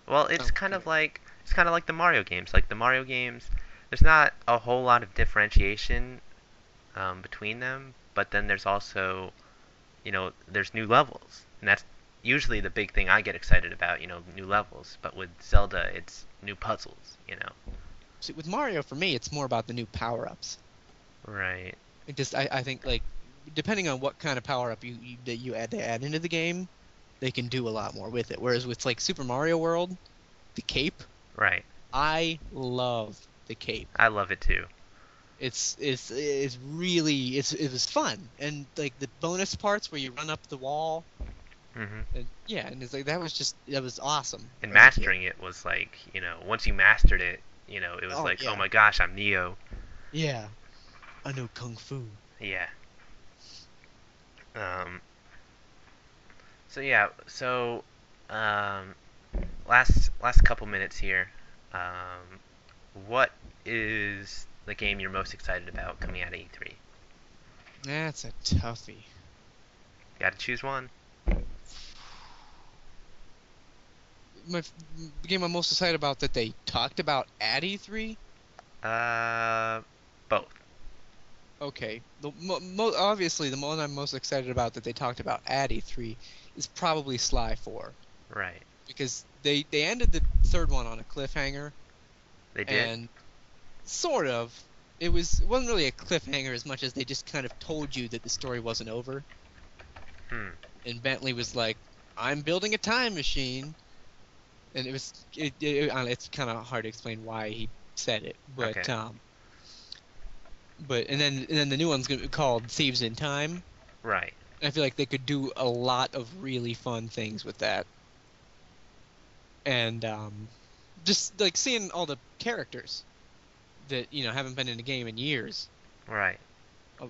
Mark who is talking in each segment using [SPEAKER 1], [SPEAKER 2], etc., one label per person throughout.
[SPEAKER 1] Well,
[SPEAKER 2] Okay.
[SPEAKER 1] it's kind of like the Mario games. Like the Mario games, there's not a whole lot of differentiation between them, but then there's also, there's new levels, and that's usually the big thing I get excited about. New levels. But with Zelda, it's new puzzles.
[SPEAKER 2] See, with Mario, for me, it's more about the new power-ups.
[SPEAKER 1] Right.
[SPEAKER 2] I think like depending on what kind of power-up that they add into the game, they can do a lot more with it. Whereas with like Super Mario World, the cape,
[SPEAKER 1] Right.
[SPEAKER 2] I love the cape.
[SPEAKER 1] I love it too.
[SPEAKER 2] It's really it was fun, and like the bonus parts where you run up the wall,
[SPEAKER 1] Hmm.
[SPEAKER 2] and yeah, and it's like that was awesome
[SPEAKER 1] And
[SPEAKER 2] as a kid.
[SPEAKER 1] mastering it was like, once you mastered it, it was
[SPEAKER 2] Oh
[SPEAKER 1] like, oh
[SPEAKER 2] yeah,
[SPEAKER 1] my gosh, I'm Neo.
[SPEAKER 2] yeah, I know kung fu.
[SPEAKER 1] Yeah. Um, so yeah, so um, last couple minutes here. Um, what is the game you're most excited about coming out of E3?
[SPEAKER 2] That's a toughie.
[SPEAKER 1] Got to choose one.
[SPEAKER 2] The game I'm most excited about that they talked about at E3.
[SPEAKER 1] Uh, both.
[SPEAKER 2] Okay, obviously the one I'm most excited about that they talked about at E3 is probably Sly 4
[SPEAKER 1] Right.
[SPEAKER 2] because they ended the third one on a cliffhanger
[SPEAKER 1] They did.
[SPEAKER 2] and sort of it wasn't really a cliffhanger as much as they just kind of told you that the story wasn't over,
[SPEAKER 1] Hmm.
[SPEAKER 2] and Bentley was like, I'm building a time machine, and it's kind of hard to explain why he said it,
[SPEAKER 1] Okay.
[SPEAKER 2] but and then the new one's gonna be called Thieves in Time.
[SPEAKER 1] Right.
[SPEAKER 2] I feel like they could do a lot of really fun things with that. And just like seeing all the characters that, haven't been in a game in years
[SPEAKER 1] Right.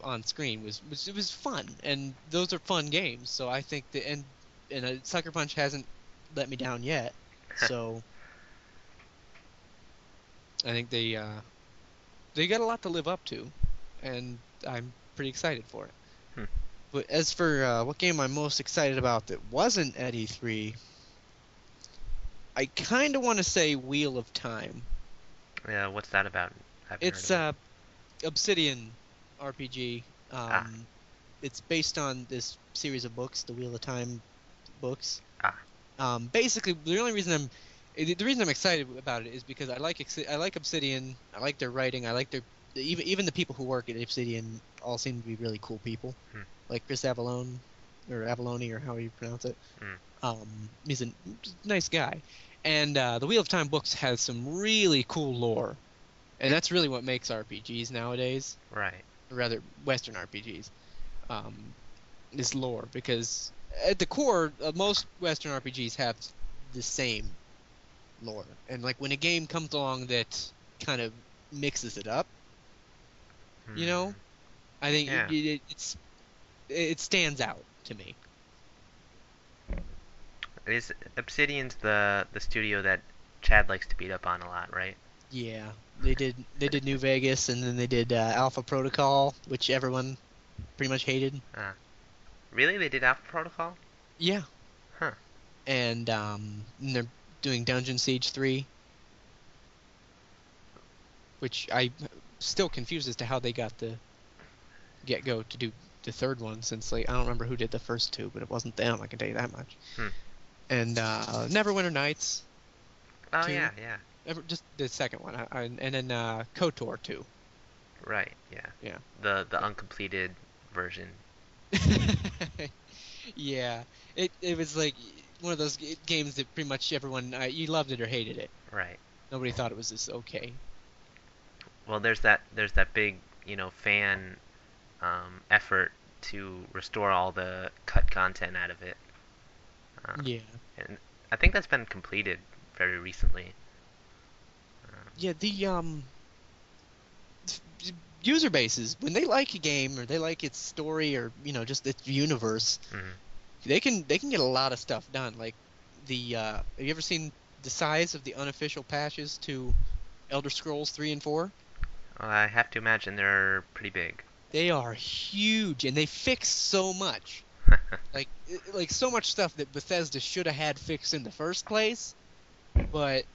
[SPEAKER 2] on screen it was fun. And those are fun games. So I think Sucker Punch hasn't let me down yet. So I think they got a lot to live up to, and I'm pretty excited for it.
[SPEAKER 1] Hmm.
[SPEAKER 2] But as for what game I'm most excited about that wasn't at E3, I kind of want to say Wheel of Time.
[SPEAKER 1] Yeah. What's that about? I haven't heard
[SPEAKER 2] It's
[SPEAKER 1] of it.
[SPEAKER 2] Obsidian RPG.
[SPEAKER 1] Ah.
[SPEAKER 2] It's based on this series of books, the Wheel of Time books.
[SPEAKER 1] Ah.
[SPEAKER 2] Basically, the reason I'm excited about it is because I like Obsidian. I like their writing. I like even the people who work at Obsidian all seem to be really cool people,
[SPEAKER 1] Hmm.
[SPEAKER 2] like Chris Avallone or Avallone or how you pronounce it.
[SPEAKER 1] Hmm.
[SPEAKER 2] He's a nice guy, and the Wheel of Time books has some really cool lore, and that's really what makes RPGs nowadays,
[SPEAKER 1] Right.
[SPEAKER 2] or rather Western RPGs. Um, is lore because at the core, most Western RPGs have the same lore, and like when a game comes along that kind of mixes it up, you know,
[SPEAKER 1] Hmm.
[SPEAKER 2] I think
[SPEAKER 1] Yeah.
[SPEAKER 2] it stands out to me.
[SPEAKER 1] Is Obsidian's the studio that Chad likes to beat up on a lot, right?
[SPEAKER 2] Yeah, they did New Vegas, and then they did Alpha Protocol, which everyone pretty much hated.
[SPEAKER 1] Ah. Really? They did Alpha Protocol?
[SPEAKER 2] Yeah,
[SPEAKER 1] Huh.
[SPEAKER 2] and they're doing Dungeon Siege 3, which I still confused as to how they got the get go to do the third one since like I don't remember who did the first two, but it wasn't them, I can tell you that much.
[SPEAKER 1] Hmm.
[SPEAKER 2] And Neverwinter Nights
[SPEAKER 1] Oh
[SPEAKER 2] 2,
[SPEAKER 1] yeah, yeah.
[SPEAKER 2] just the second one, and then KOTOR 2.
[SPEAKER 1] Right. Yeah.
[SPEAKER 2] Yeah.
[SPEAKER 1] The uncompleted version.
[SPEAKER 2] Yeah. It was like one of those games that pretty much everyone you loved it or hated it.
[SPEAKER 1] Right.
[SPEAKER 2] Nobody thought it was this okay.
[SPEAKER 1] Well, there's that big fan effort to restore all the cut content out of it, uh,
[SPEAKER 2] Yeah.
[SPEAKER 1] and I think that's been completed very recently.
[SPEAKER 2] Yeah, the user bases when they like a game or they like its story or just its universe,
[SPEAKER 1] Mhm.
[SPEAKER 2] they can get a lot of stuff done. Like have you ever seen the size of the unofficial patches to Elder Scrolls 3 and 4?
[SPEAKER 1] I have to imagine they're pretty big.
[SPEAKER 2] They are huge and they fix so much. Like so much stuff that Bethesda should have had fixed in the first place. But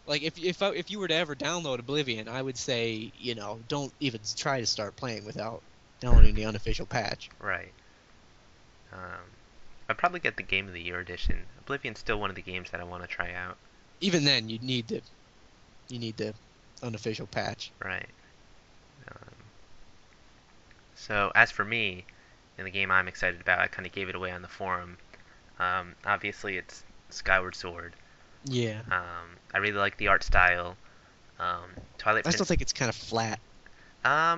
[SPEAKER 2] like if you were to ever download Oblivion, I would say, don't even try to start playing without downloading the unofficial patch.
[SPEAKER 1] Right. Um, I'd probably get the Game of the Year edition. Oblivion's still one of the games that I want to try out.
[SPEAKER 2] Even then, you need the unofficial patch.
[SPEAKER 1] Right. Um, so as for me, in the game I'm excited about, I kind of gave it away on the forum. Obviously, it's Skyward Sword.
[SPEAKER 2] Yeah.
[SPEAKER 1] I really like the art style. Twilight
[SPEAKER 2] I still
[SPEAKER 1] Prince.
[SPEAKER 2] think it's kind of flat.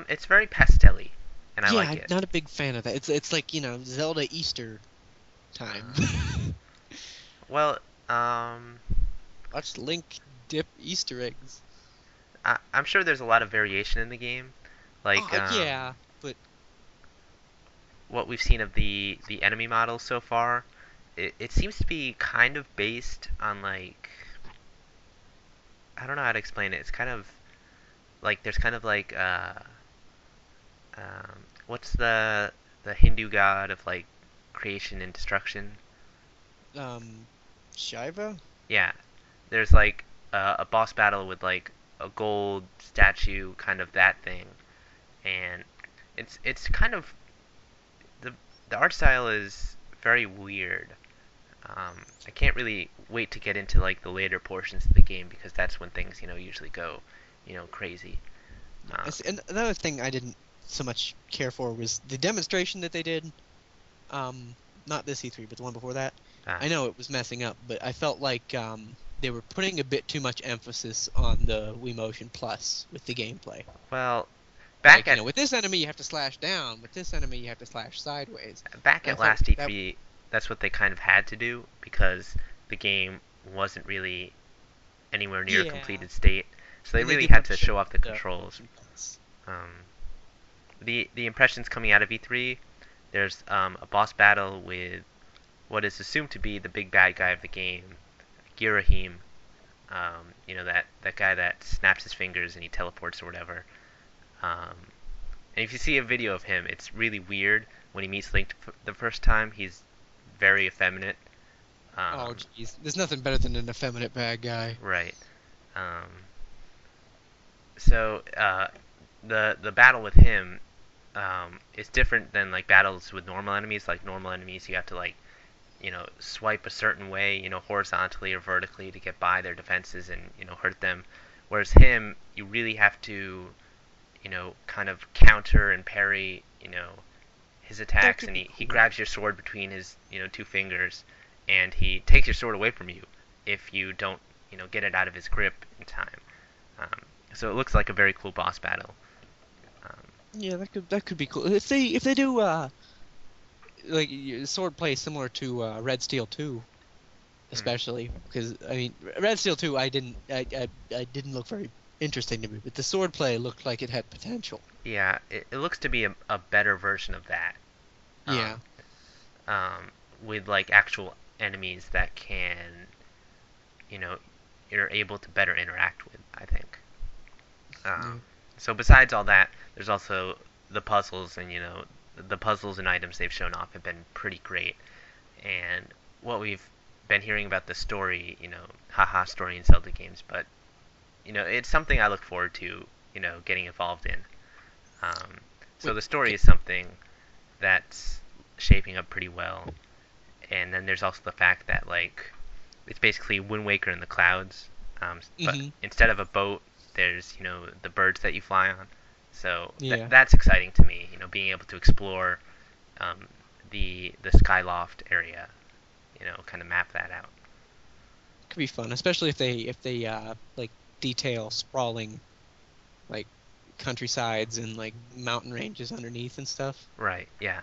[SPEAKER 1] It's very pastelly, and I
[SPEAKER 2] Yeah,
[SPEAKER 1] like
[SPEAKER 2] I'm
[SPEAKER 1] it.
[SPEAKER 2] not a big fan of that. It's like, Zelda Easter time.
[SPEAKER 1] Uh, well, um,
[SPEAKER 2] Watch Link dip Easter eggs.
[SPEAKER 1] I'm sure there's a lot of variation in the game, like
[SPEAKER 2] Oh, yeah, but
[SPEAKER 1] what we've seen of the enemy models so far. It seems to be kind of based on like I don't know how to explain it. It's kind of like there's kind of like what's the Hindu god of like creation and destruction?
[SPEAKER 2] um Shiva?
[SPEAKER 1] Yeah, there's like a boss battle with like a gold statue, kind of that thing, and it's kind of the the art style is very weird. I can't really wait to get into like the later portions of the game because that's when things usually go crazy. Um,
[SPEAKER 2] And another thing I didn't so much care for was the demonstration that they did. Not this E3, but the one before that.
[SPEAKER 1] uh,
[SPEAKER 2] I know it was messing up, but I felt like they were putting a bit too much emphasis on the Wii Motion Plus with the gameplay.
[SPEAKER 1] well, back
[SPEAKER 2] Like,
[SPEAKER 1] at
[SPEAKER 2] with this enemy you have to slash down, with this enemy you have to slash sideways.
[SPEAKER 1] back
[SPEAKER 2] And I
[SPEAKER 1] at
[SPEAKER 2] felt
[SPEAKER 1] last
[SPEAKER 2] that,
[SPEAKER 1] E3, that's what they kind of had to do because the game wasn't really anywhere near a
[SPEAKER 2] yeah,
[SPEAKER 1] completed state. So they
[SPEAKER 2] and they
[SPEAKER 1] really
[SPEAKER 2] didn't
[SPEAKER 1] had
[SPEAKER 2] want to
[SPEAKER 1] to
[SPEAKER 2] show
[SPEAKER 1] show
[SPEAKER 2] off
[SPEAKER 1] off the
[SPEAKER 2] the
[SPEAKER 1] controls.
[SPEAKER 2] Motion Plus.
[SPEAKER 1] Um, the impressions coming out of E3, there's a boss battle with what is assumed to be the big bad guy of the game, Girahim. That guy that snaps his fingers and he teleports or whatever. Um, and if you see a video of him, it's really weird. When he meets Link the first time, he's very effeminate.
[SPEAKER 2] Oh,
[SPEAKER 1] Um,
[SPEAKER 2] jeez. There's nothing better than an effeminate bad guy.
[SPEAKER 1] right. Um, so the battle with him is different than like battles with normal enemies. Like normal enemies, you have to like swipe a certain way, horizontally or vertically to get by their defenses and hurt them. Whereas him, you really have to kind of counter and parry his
[SPEAKER 2] That
[SPEAKER 1] attacks,
[SPEAKER 2] could
[SPEAKER 1] and
[SPEAKER 2] be
[SPEAKER 1] he
[SPEAKER 2] cool.
[SPEAKER 1] grabs your sword between his two fingers, and he takes your sword away from you if you don't get it out of his grip in time. Um, so it looks like a very cool boss battle. Um,
[SPEAKER 2] Yeah, that could be cool. If they do like sword play similar to Red Steel 2,
[SPEAKER 1] hmm.
[SPEAKER 2] especially because I mean Red Steel 2 I didn't look very interesting to me, but the sword play looked like it had potential.
[SPEAKER 1] Yeah, it looks to be a better version of that. Um,
[SPEAKER 2] Yeah.
[SPEAKER 1] with like actual enemies that can you know you're able to better interact with. I think.
[SPEAKER 2] Yeah.
[SPEAKER 1] Um, so besides all that, there's also the puzzles, and the puzzles and items they've shown off have been pretty great. And what we've been hearing about the story, haha, story in Zelda games, but it's something I look forward to, getting involved in. So
[SPEAKER 2] Wait,
[SPEAKER 1] the story
[SPEAKER 2] okay.
[SPEAKER 1] is something that's shaping up pretty well. And then there's also the fact that like it's basically Wind Waker in the clouds, but
[SPEAKER 2] Mhm.
[SPEAKER 1] instead of a boat, there's the birds that you fly on. So
[SPEAKER 2] Yeah.
[SPEAKER 1] that's exciting to me. Being able to explore um, the Skyloft area. Kind of map that out.
[SPEAKER 2] Could be fun, especially if they like detail sprawling like countrysides and like mountain ranges underneath and stuff.
[SPEAKER 1] Right. Yeah.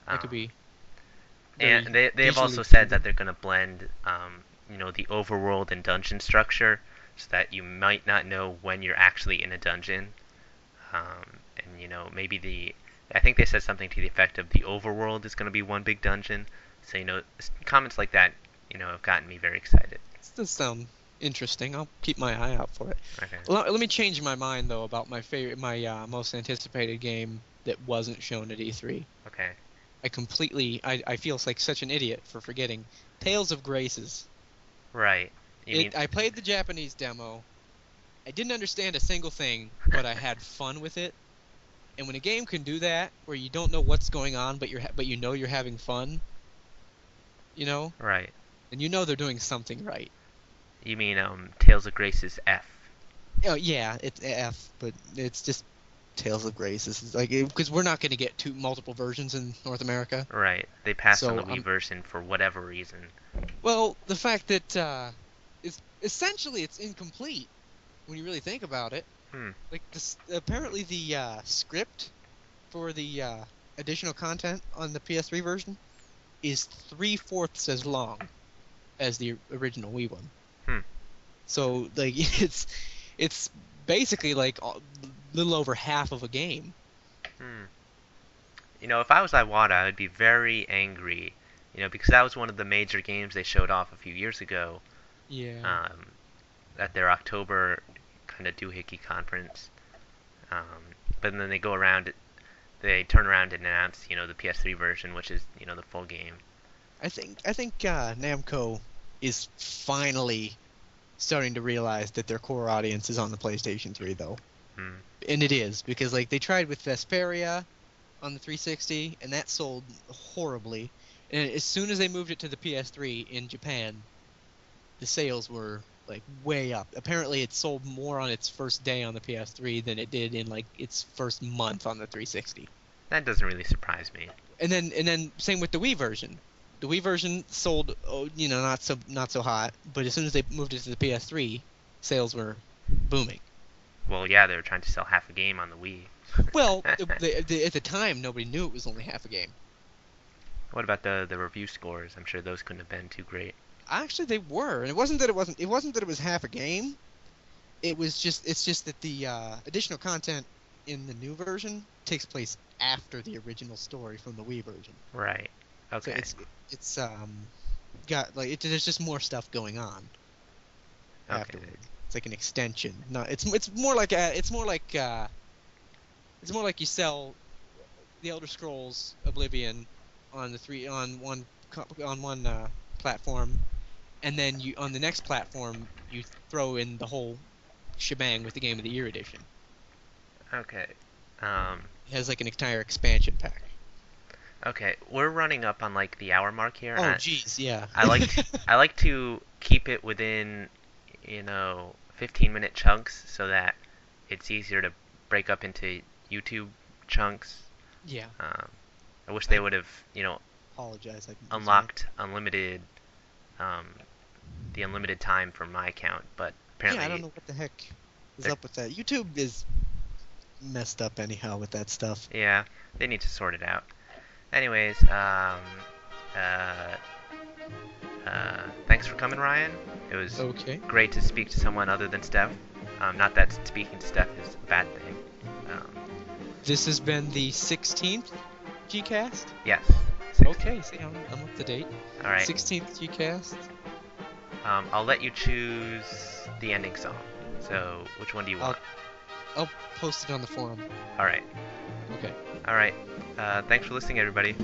[SPEAKER 2] That could
[SPEAKER 1] Um,
[SPEAKER 2] be
[SPEAKER 1] and
[SPEAKER 2] very
[SPEAKER 1] they've
[SPEAKER 2] visually
[SPEAKER 1] also said that
[SPEAKER 2] appealing.
[SPEAKER 1] they're going to blend the overworld and dungeon structure so that you might not know when you're actually in a dungeon. And maybe I think they said something to the effect of the overworld is going to be one big dungeon. So comments like that have gotten me very excited.
[SPEAKER 2] This does sound interesting. I'll keep my eye out for it.
[SPEAKER 1] Okay.
[SPEAKER 2] Let me change my mind though about my most anticipated game that wasn't shown at E3.
[SPEAKER 1] Okay.
[SPEAKER 2] I feel like such an idiot for forgetting Tales of Graces.
[SPEAKER 1] Right. You mean
[SPEAKER 2] I played the Japanese demo. I didn't understand a single thing, but I had fun with it. And when a game can do that, where you don't know what's going on, but you know you're having fun, you know,
[SPEAKER 1] right?
[SPEAKER 2] and you know they're doing something right.
[SPEAKER 1] You mean Tales of Grace's F?
[SPEAKER 2] Oh yeah, it's F, but it's just Tales of Grace. This is like because we're not going to get two multiple versions in North America.
[SPEAKER 1] Right. They passed on
[SPEAKER 2] So
[SPEAKER 1] the Wii version for whatever reason.
[SPEAKER 2] well, the fact that it's essentially it's incomplete when you really think about it.
[SPEAKER 1] Hmm.
[SPEAKER 2] Like this, apparently the script for the additional content on the PS3 version is 3/4 as long as the original Wii one.
[SPEAKER 1] Hmm.
[SPEAKER 2] So like it's basically like a little over half of a game.
[SPEAKER 1] Hmm. If I was Iwata, I would be very angry. Because that was one of the major games they showed off a few years ago
[SPEAKER 2] Yeah.
[SPEAKER 1] um, at their October kind of doohickey conference. But then they go around, they turn around and announce, the PS3 version, which is, the full game.
[SPEAKER 2] I think Namco is finally starting to realize that their core audience is on the PlayStation 3 though.
[SPEAKER 1] Hmm.
[SPEAKER 2] And it is because like they tried with Vesperia on the 360 and that sold horribly. And as soon as they moved it to the PS3 in Japan, the sales were like way up. Apparently it sold more on its first day on the PS3 than it did in like its first month on the 360.
[SPEAKER 1] That doesn't really surprise me.
[SPEAKER 2] And then same with the Wii version. The Wii version sold, not so hot, but as soon as they moved it to the PS3, sales were booming.
[SPEAKER 1] Well, yeah, they were trying to sell half a game on the Wii.
[SPEAKER 2] Well, at the time, nobody knew it was only half a game.
[SPEAKER 1] What about the review scores? I'm sure those couldn't have been too great.
[SPEAKER 2] Actually, they were, and it wasn't that it was half a game. It's just that the additional content in the new version takes place after the original story from the Wii version.
[SPEAKER 1] Right.
[SPEAKER 2] So
[SPEAKER 1] Okay.
[SPEAKER 2] it's got like there's just more stuff going on
[SPEAKER 1] Okay.
[SPEAKER 2] afterward. It's like an extension. Not it's more like you sell the Elder Scrolls Oblivion on the three on one platform, and then you on the next platform you throw in the whole shebang with the Game of the Year edition.
[SPEAKER 1] Okay. Um,
[SPEAKER 2] It has like an entire expansion pack.
[SPEAKER 1] okay. We're running up on like the hour mark here.
[SPEAKER 2] Oh, geez, yeah.
[SPEAKER 1] I like I like to keep it within 15-minute chunks so that it's easier to break up into YouTube chunks.
[SPEAKER 2] Yeah,
[SPEAKER 1] Um, I wish they
[SPEAKER 2] I
[SPEAKER 1] would have
[SPEAKER 2] apologize. I can resume it.
[SPEAKER 1] unlocked um, the unlimited time for my account, but
[SPEAKER 2] Yeah, I don't
[SPEAKER 1] apparently
[SPEAKER 2] know what the heck is
[SPEAKER 1] they're
[SPEAKER 2] up with that. YouTube is messed up anyhow with that stuff.
[SPEAKER 1] yeah, they need to sort it out. Anyways, uh, thanks for coming, Ryan. It was
[SPEAKER 2] Okay.
[SPEAKER 1] great to speak to someone other than Steph. Not that speaking to Steph is a bad thing. Um,
[SPEAKER 2] This has been the 16th Gcast.
[SPEAKER 1] yes. 16.
[SPEAKER 2] Okay, see, I'm up to date.
[SPEAKER 1] All right.
[SPEAKER 2] 16th Gcast.
[SPEAKER 1] I'll let you choose the ending song. So, which one do you want?
[SPEAKER 2] I'll post it on the forum.
[SPEAKER 1] All right.
[SPEAKER 2] Okay.
[SPEAKER 1] All right. Thanks for listening, everybody.